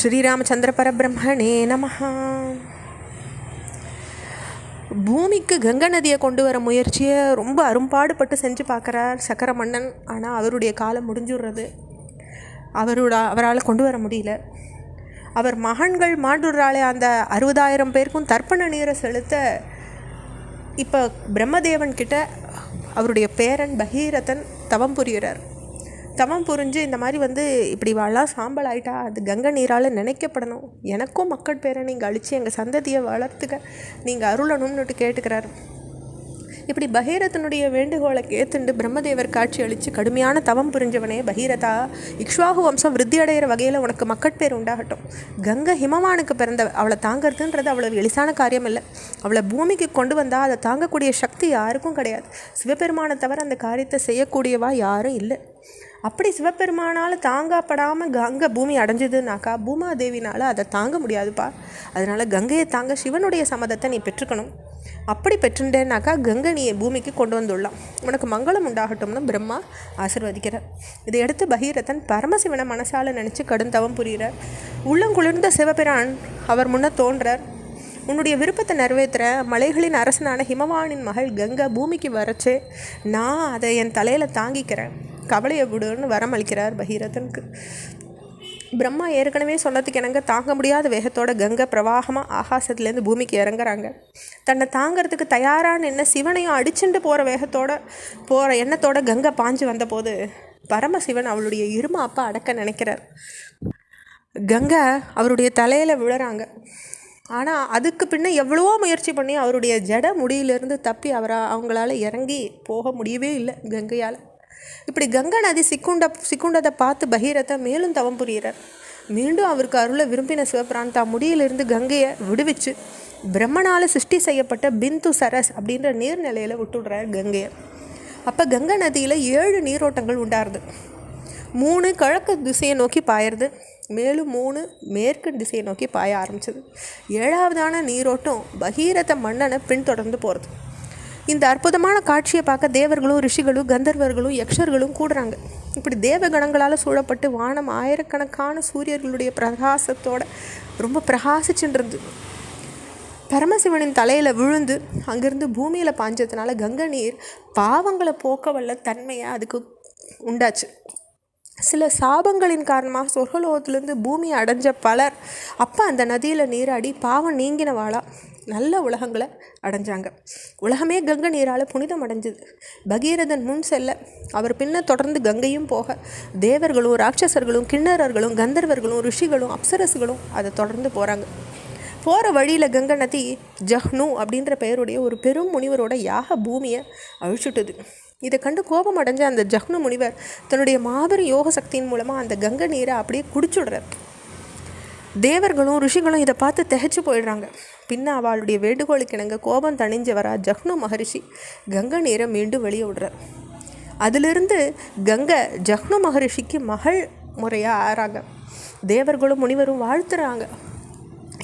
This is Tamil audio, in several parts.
ஸ்ரீராமச்சந்திர பரபிரம்மணே நமஹ. பூமிக்கு கங்கை நதியை கொண்டு வர முயற்சியை ரொம்ப அரும்பாடுபட்டு செஞ்சு பார்க்குறார் சக்கர மன்னன். ஆனால் அவருடைய காலம் முடிஞ்சுடுறது. அவரால் கொண்டு வர முடியல. அவர் மகன்கள் மாண்டுறாலே அந்த 60,000 பேருக்கும் தர்ப்பண நீரை செலுத்த இப்போ பிரம்மதேவன் கிட்ட அவருடைய பேரன் பகீரதன் தவம் புரிகிறார். தவம் புரிஞ்சு இந்த மாதிரி இப்படி வாழலாம் சாம்பல் ஆகிட்டா அது கங்கை நீரால் நினைக்கப்படணும், எனக்கும் மக்கள் பேரை நீங்கள் அழித்து எங்கள் சந்ததியை வளர்த்துக்க நீங்கள் அருளணும்னுட்டு கேட்டுக்கிறார். இப்படி பகீரதனுடைய வேண்டுகோளை கேத்துண்டு பிரம்மதேவர் காட்சி அளித்து கடுமையான தவம் புரிஞ்சவனே, பகீரதா, இக்ஷ்வாகு வம்சம் விருத்தி அடைகிற வகையில் உனக்கு மக்கட்பேர் உண்டாகட்டும். கங்கை ஹிமவானுக்கு பிறந்த அவளை தாங்கிறதுன்றது அவ்வளவு எளிசான காரியம் இல்லை. அவளை பூமிக்கு கொண்டு வந்தால் அதை தாங்கக்கூடிய சக்தி யாருக்கும் கிடையாது. சிவபெருமானை தவிர அந்த காரியத்தை செய்யக்கூடியவா யாரும் இல்லை. அப்படி சிவபெருமானால் தாங்கப்படாமல் கங்கை பூமி அடைஞ்சதுனாக்கா பூமாதேவினால் அதை தாங்க முடியாதுப்பா. அதனால் கங்கையை தாங்க சிவனுடைய சம்மதத்தை நீ பெற்றுக்கணும். அப்படி பெற்றுட்டேன்னாக்கா கங்கை நீ பூமிக்கு கொண்டு வந்துடலாம், உனக்கு மங்களம் உண்டாகட்டும்னு பிரம்மா ஆசீர்வதிக்கிறார். இதையடுத்து பகீரதன் பரமசிவனை மனசால் நினச்சி கடுந்தவம் புரிகிறார். உள்ளங்குளிர்ந்த சிவபிரான் அவர் முன்ன தோன்றார். உன்னுடைய விருப்பத்தை நிறைவேற்றுற மலைகளின் அரசனான ஹிமவானின் மகள் கங்கை பூமிக்கு வரச்சே நான் அதை என் தலையில் தாங்கிக்கிறேன், கவலையை விடுன்னு வரமளிக்கிறார் பகீரதனுக்கு. பிரம்மா ஏற்கனவே சொன்னதுக்கு எனக்கு தாங்க முடியாத வேகத்தோட கங்கை பிரவாகமாக ஆகாசத்துலேருந்து பூமிக்கு இறங்குறாங்க. தன்னை தாங்கிறதுக்கு தயாரான என்ன சிவனையும் அடிச்சுட்டு போகிற எண்ணத்தோட கங்கை பாஞ்சு வந்தபோது பரமசிவன் அவளுடைய இருமாப்பா அடக்க நினைக்கிறார். கங்கை அவருடைய தலையில் விழுறாங்க. ஆனால் அதுக்கு பின்ன எவ்வளவோ முயற்சி பண்ணி அவருடைய ஜட முடியிலிருந்து தப்பி அவங்களால இறங்கி போக முடியவே இல்லை கங்கையால். இப்படி கங்கை நதி சிக்குண்டதை பார்த்து பகீரதன் மேலும் தவம் புரிகிறார். மீண்டும் அவருக்கு அருளை விரும்பின சிவபிரான் தான் முடியிலிருந்து கங்கையை விடுவிச்சு பிரம்மனால் சிருஷ்டி செய்யப்பட்ட பிந்து சரஸ் அப்படின்ற நீர்நிலையில் விட்டுடுறார் கங்கையை. அப்போ கங்கை நதியில் 7 நீரோட்டங்கள் உண்டாருது. 3 கிழக்கு திசையை நோக்கி பாயிறது, மேலும் 3 மேற்கு திசையை நோக்கி பாய ஆரம்பிச்சது. 7ஆவதான நீரோட்டம் பகீரத மன்னனை பின்தொடர்ந்து போகிறது. இந்த அற்புதமான காட்சியை பார்க்க தேவர்களும் ரிஷிகளும் கந்தர்வர்களும் யக்ஷர்களும் கூடுறாங்க. இப்படி தேவகணங்களால் சூழப்பட்டு வானம் ஆயிரக்கணக்கான சூரியர்களுடைய பிரகாசத்தோட ரொம்ப பிரகாசிச்சுன்றது. பரமசிவனின் தலையில் விழுந்து அங்கேருந்து பூமியில் பாஞ்சதுனால கங்கை நீர் பாவங்களை போக்க வல்ல தன்மையை அதுக்கு உண்டாச்சு. சில சாபங்களின் காரணமாக சொர்க்கலோகத்திலேருந்து பூமியை அடைஞ்ச பலர் அப்போ அந்த நதியில் நீராடி பாவம் நீங்கினவாளா நல்ல உலகங்களை அடைஞ்சாங்க. உலகமே கங்கை நீரால் புனிதம் அடைஞ்சுது. பகீரதன் முன் செல்ல அவர் பின்ன தொடர்ந்து கங்கையும் போக தேவர்களும் ராட்சசர்களும் கிண்ணறர்களும் கந்தர்வர்களும் ரிஷிகளும் அப்சரசுகளும் அதை தொடர்ந்து போகிறாங்க. போகிற வழியில் கங்கை நதி ஜஹ்னு அப்படின்ற பெயருடைய ஒரு பெரும் முனிவரோட யாக பூமியை அழிச்சுட்டுது. இதை கண்டு கோபம் அடைஞ்ச அந்த ஜஹ்னு முனிவர் தன்னுடைய மாபெரும் யோக சக்தியின் மூலமாக அந்த கங்கை நீரை அப்படியே குடிச்சுடுறார். தேவர்களும் ரிஷிகளும் இதை பார்த்து திகைச்சு போயிடுறாங்க. பின்ன அவளுடைய வேண்டுகோளுக்கு இணங்க கோபம் தணிஞ்சவரா ஜஹ்னு மகரிஷி கங்கை நீரை மீண்டும் வெளியே விடுறார். அதிலிருந்து கங்கை ஜஹ்னு மகரிஷிக்கு மகள் முறையாக ஆறாங்க. தேவர்களும் முனிவரும் வாழ்த்துறாங்க.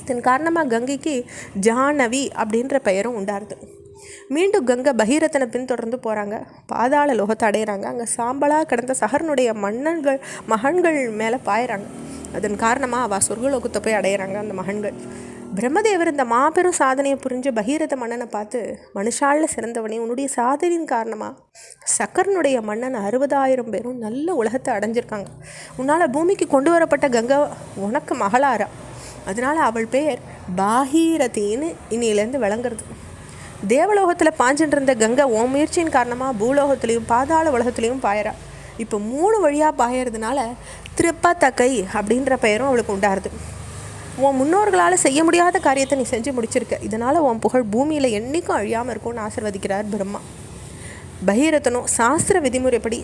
இதன் காரணமாக கங்கைக்கு ஜானவி அப்படின்ற பெயரும் உண்டாருது. மீண்டும் கங்கை பகீரதனை பின்தொடர்ந்து போகிறாங்க. பாதாள லோகத்தை அடையிறாங்க. அங்கே சாம்பலாக கிடந்த சகரனுடைய மகன்கள் மேலே பாயிறாங்க. அதன் காரணமாக அவள் சொர்க்கலோகத்தை போய் அடையிறாங்க அந்த மகன்கள். பிரம்மதேவர் இந்த மாபெரும் சாதனையை புரிஞ்ச பகீரத மன்னனை பார்த்து, மனுஷால சிறந்தவனே, உன்னுடைய சாதனையின் காரணமாக சக்கரனுடைய மன்னன் 60,000 பேரும் நல்ல உலகத்தை அடைஞ்சிருக்காங்க. உன்னால் பூமிக்கு கொண்டு வரப்பட்ட கங்கை உனக்கு மகளாரா, அதனால் அவள் பேர் பாகீரதின்னு இன்னிலேருந்து விளங்குறது. தேவலோகத்தில் பாஞ்சுட்டு இருந்த கங்கை உன் முயற்சியின் காரணமாக பூலோகத்துலேயும் பாதாள உலகத்துலேயும் பாயறா. இப்போ 3 வழியாக பாயறதுனால திருப்பத்தக்கை அப்படின்ற பெயரும் அவளுக்கு உண்டாருது. உன் முன்னோர்களால் செய்ய முடியாத காரியத்தை நீ செஞ்சு முடிச்சிருக்க. இதனால் உன் புகழ் பூமியில் என்றைக்கும் அழியாமல் இருக்கும்னு ஆசீர்வதிக்கிறார் பிரம்மா. பகீரதனும் சாஸ்திர விதிமுறைப்படி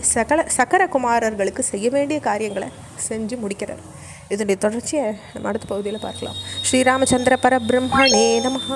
சக்கர குமாரர்களுக்கு செய்ய வேண்டிய காரியங்களை செஞ்சு முடிக்கிறார். இதனுடைய தொடர்ச்சியை நம்ம அடுத்த பகுதியில் பார்க்கலாம். ஸ்ரீராமச்சந்திர பரபிரம்மணே நமஹ.